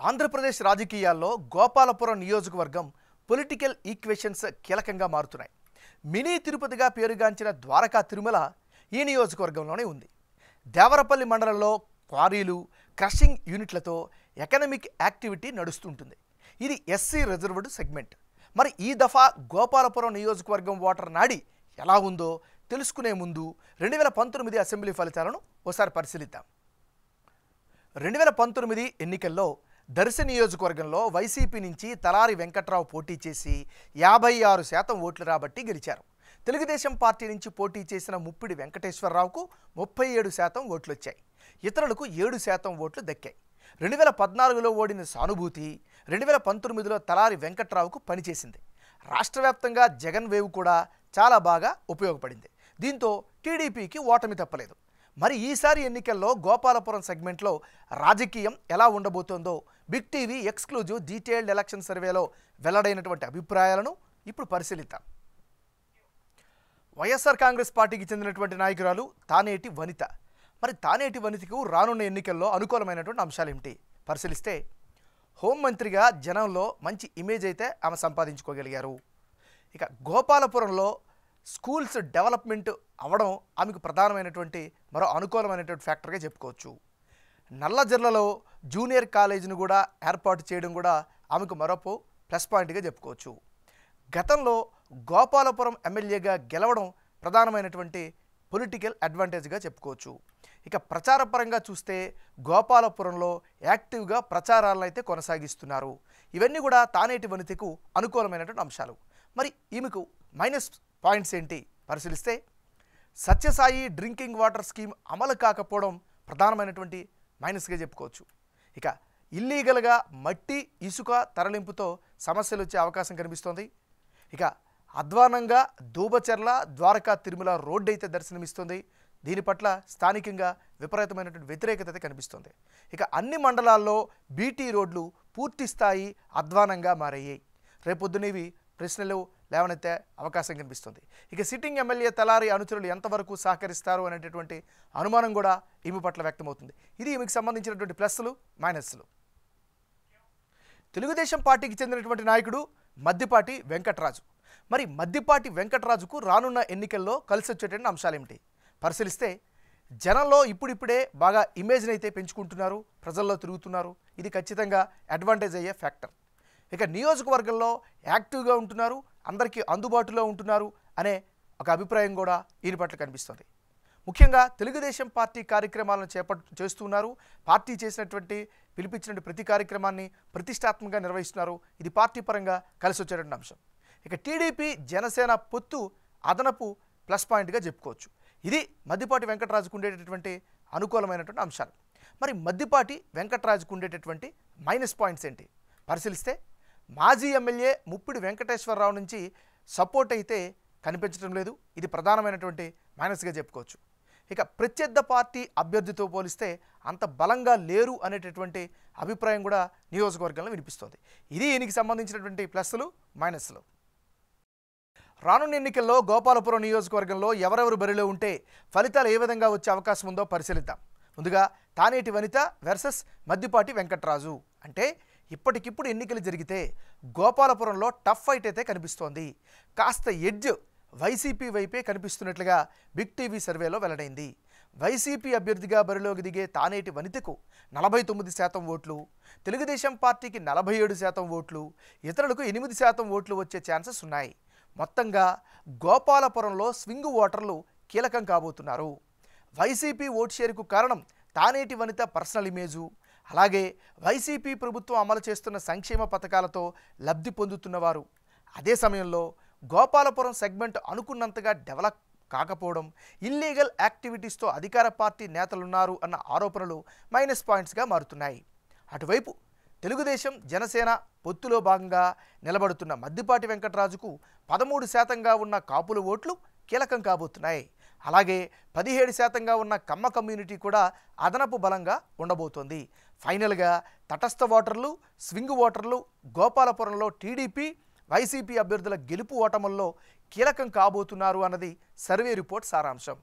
ఆంధ్రప్రదేశ్ రాజకీయాల్లో గోపాలపురం నియోజకవర్గం political equations కీలకంగా మారుతున్నాయి. మినీ తిరుపతిగా పేరుగాంచిన ద్వారకా తిరుమల ఈ నియోజకవర్గంలోనే ఉంది. దేవరపల్లి మండలంలో క్వారీలు, క్రషింగ్ యూనిట్లతో ఎకనామిక్ యాక్టివిటీ నడుస్తుంటుంది. ఇది ఎస్సీ రిజర్వ్డ్ సెగ్మెంట్. మరి ఈ దఫా గోపాలపురం నియోజకవర్గం ఓటర్ నాడి ఎలా ఉందో తెలుసుకునే ముందు 2019 అసెంబ్లీ ఫలితాలను ఒకసారి పరిశీలిద్దాం. 2019 ఎన్నికల్లో దర్శి నియోజకవర్గంలో వైసీపీ నుంచి తలారి వెంకట్రావు పోటీ చేసి 56% ఓట్లు రాబట్టి గెలిచారు. తెలుగుదేశం పార్టీ నుంచి పోటీ చేసిన ముప్పిడి వెంకటేశ్వరరావుకు 37% ఓట్లు వచ్చాయి. ఇతరులకు 7% ఓట్లు దక్కాయి. 2014లో ఓడిన సానుభూతి 2019లో తలారి వెంకట్రావుకు పనిచేసింది. రాష్ట్ర వ్యాప్తంగా జగన్ వేవ్ కూడా చాలా బాగా ఉపయోగపడింది. దీంతో టీడీపీకి ఓటమి తప్పలేదు. మరి ఈసారి ఎన్నికల్లో గోపాలపురం సెగ్మెంట్లో రాజకీయం ఎలా ఉండబోతోందో Big TV exclusive detailed election సర్వేలో వెల్లడైనటువంటి అభిప్రాయాలను ఇప్పుడు పరిశీలిద్దాం. వైఎస్ఆర్ కాంగ్రెస్ పార్టీకి చెందినటువంటి నాయకురాలు తానేటి వనిత. మరి తానేటి వనితకు రానున్న ఎన్నికల్లో అనుకూలమైనటువంటి అంశాలు ఏమిటి పరిశీలిస్తే, హోంమంత్రిగా జనంలో మంచి ఇమేజ్ అయితే ఆమె సంపాదించుకోగలిగారు. ఇక గోపాలపురంలో స్కూల్స్ డెవలప్మెంట్ అవ్వడం ఆమెకు ప్రధానమైనటువంటి మరో అనుకూలమైనటువంటి ఫ్యాక్టర్గా చెప్పుకోవచ్చు. నల్లజర్లలో జూనియర్ కాలేజీని కూడా ఏర్పాటు చేయడం కూడా ఆమెకు మరో ప్లస్ పాయింట్గా చెప్పుకోవచ్చు. గతంలో గోపాలపురం ఎమ్మెల్యేగా గెలవడం ప్రధానమైనటువంటి పొలిటికల్ అడ్వాంటేజ్గా చెప్పుకోవచ్చు. ఇక ప్రచారపరంగా చూస్తే గోపాలపురంలో యాక్టివ్గా ప్రచారాలను అయితే కొనసాగిస్తున్నారు. ఇవన్నీ కూడా తానేటి వనితకు అనుకూలమైనటువంటి అంశాలు. మరి ఈమెకు మైనస్ పాయింట్స్ ఏంటి పరిశీలిస్తే, సత్యసాయి డ్రింకింగ్ వాటర్ స్కీమ్ అమలు కాకపోవడం ప్రధానమైనటువంటి మైనస్గా చెప్పుకోవచ్చు. ఇక ఇల్లీగల్గా మట్టి, ఇసుక తరలింపుతో సమస్యలు వచ్చే అవకాశం కనిపిస్తోంది. ఇక అధ్వానంగా దూబచెర్ల ద్వారకా తిరుమల రోడ్డు అయితే దర్శనమిస్తుంది. దీని పట్ల స్థానికంగా విపరీతమైనటువంటి వ్యతిరేకత కనిపిస్తుంది. ఇక అన్ని మండలాల్లో బీటీ రోడ్లు పూర్తి స్థాయి అధ్వానంగా మారయ్యాయి. రేపొద్దునేవి ప్రశ్నలు లేవనెత్తే అవకాశం కనిపిస్తుంది. ఇక సిట్టింగ్ ఎమ్మెల్యే తలారి అనుచరులు ఎంతవరకు సహకరిస్తారు అనేటటువంటి అనుమానం కూడా ఈమె పట్ల వ్యక్తమవుతుంది. ఇది ఈమెకు సంబంధించినటువంటి ప్లస్లు, మైనస్లు. తెలుగుదేశం పార్టీకి చెందినటువంటి నాయకుడు మద్దిపాటి వెంకటరాజు. మరి మద్దిపాటి వెంకటరాజుకు రానున్న ఎన్నికల్లో కలిసి వచ్చేటువంటి అంశాలు ఏమిటి పరిశీలిస్తే, జనంలో ఇప్పుడిప్పుడే బాగా ఇమేజ్ని అయితే పెంచుకుంటున్నారు, ప్రజల్లో తిరుగుతున్నారు. ఇది ఖచ్చితంగా అడ్వాంటేజ్ అయ్యే ఫ్యాక్టర్. ఇక నియోజకవర్గంలో యాక్టివ్గా ఉంటున్నారు, అందరికీ అందుబాటులో ఉంటున్నారు అనే ఒక అభిప్రాయం కూడా ఈయన పట్ల కనిపిస్తుంది. ముఖ్యంగా తెలుగుదేశం పార్టీ కార్యక్రమాలను చేస్తున్నారు. పార్టీ చేసినటువంటి పిలిపించినటువంటి ప్రతి కార్యక్రమాన్ని ప్రతిష్టాత్మకంగా నిర్వహిస్తున్నారు. ఇది పార్టీ పరంగా కలిసి వచ్చేటువంటి అంశం. ఇక టీడీపీ జనసేన పొత్తు అదనపు ప్లస్ పాయింట్గా చెప్పుకోవచ్చు. ఇది మద్దిపాటి వెంకటరాజుకు ఉండేటటువంటి అనుకూలమైనటువంటి అంశాలు. మరి మద్దిపాటి వెంకటరాజుకు ఉండేటటువంటి మైనస్ పాయింట్స్ ఏంటి పరిశీలిస్తే, మాజీ ఎమ్మెల్యే ముప్పిడి వెంకటేశ్వరరావు నుంచి సపోర్ట్ అయితే కనిపించడం లేదు. ఇది ప్రధానమైనటువంటి మైనస్గా చెప్పుకోవచ్చు. ఇక ప్రత్యర్థ పార్టీ అభ్యర్థితో పోలిస్తే అంత బలంగా లేరు అనేటటువంటి అభిప్రాయం కూడా నియోజకవర్గంలో వినిపిస్తోంది. ఇది ఈయనకి సంబంధించినటువంటి ప్లస్లు, మైనస్లు. రానున్న ఎన్నికల్లో గోపాలపురం నియోజకవర్గంలో ఎవరెవరు బరిలో ఉంటే ఫలితాలు ఏ విధంగా వచ్చే అవకాశం ఉందో పరిశీలిద్దాం. ముందుగా తానేటి వనిత వర్సెస్ మద్దిపాటి వెంకటరాజు. అంటే ఇప్పటికిప్పుడు ఎన్నికలు జరిగితే గోపాలపురంలో టఫ్ ఫైట్ అయితే కనిపిస్తోంది. కాస్త ఎడ్జ్ వైసీపీ వైపే కనిపిస్తున్నట్లుగా బిగ్ టీవీ సర్వేలో వెల్లడైంది. వైసీపీ అభ్యర్థిగా బరిలోకి దిగే తానేటి వనితకు 49% ఓట్లు, తెలుగుదేశం పార్టీకి 47% ఓట్లు, ఇతరులకు 8% ఓట్లు వచ్చే ఛాన్సెస్ ఉన్నాయి. మొత్తంగా గోపాలపురంలో స్వింగ్ ఓటర్లు కీలకం కాబోతున్నారు. వైసీపీ ఓటు షేరుకు కారణం తానేటి వనిత పర్సనల్ ఇమేజు, అలాగే వైసీపీ ప్రభుత్వం అమలు చేస్తున్న సంక్షేమ పథకాలతో లబ్ధి పొందుతున్నవారు. అదే సమయంలో గోపాలపురం సెగ్మెంట్ అనుకున్నంతగా డెవలప్ కాకపోవడం, ఇల్లీగల్ యాక్టివిటీస్తో అధికార పార్టీ నేతలున్నారు అన్న ఆరోపణలు మైనస్ పాయింట్స్గా మారుతున్నాయి. అటువైపు తెలుగుదేశం జనసేన పొత్తులో భాగంగా నిలబడుతున్న మద్దిపాటి వెంకటరాజుకు 13%గా ఉన్న కాపుల ఓట్లు కీలకం కాబోతున్నాయి. అలాగే 17%గా ఉన్న కమ్మ కమ్యూనిటీ కూడా అదనపు బలంగా ఉండబోతోంది. ఫైనల్గా తటస్థ ఓటర్లు, స్వింగ్ ఓటర్లు గోపాలపురంలో టీడీపీ, వైసీపీ అభ్యర్థుల గెలుపు ఓటముల్లో కీలకం కాబోతున్నారు అన్నది సర్వే రిపోర్ట్ సారాంశం.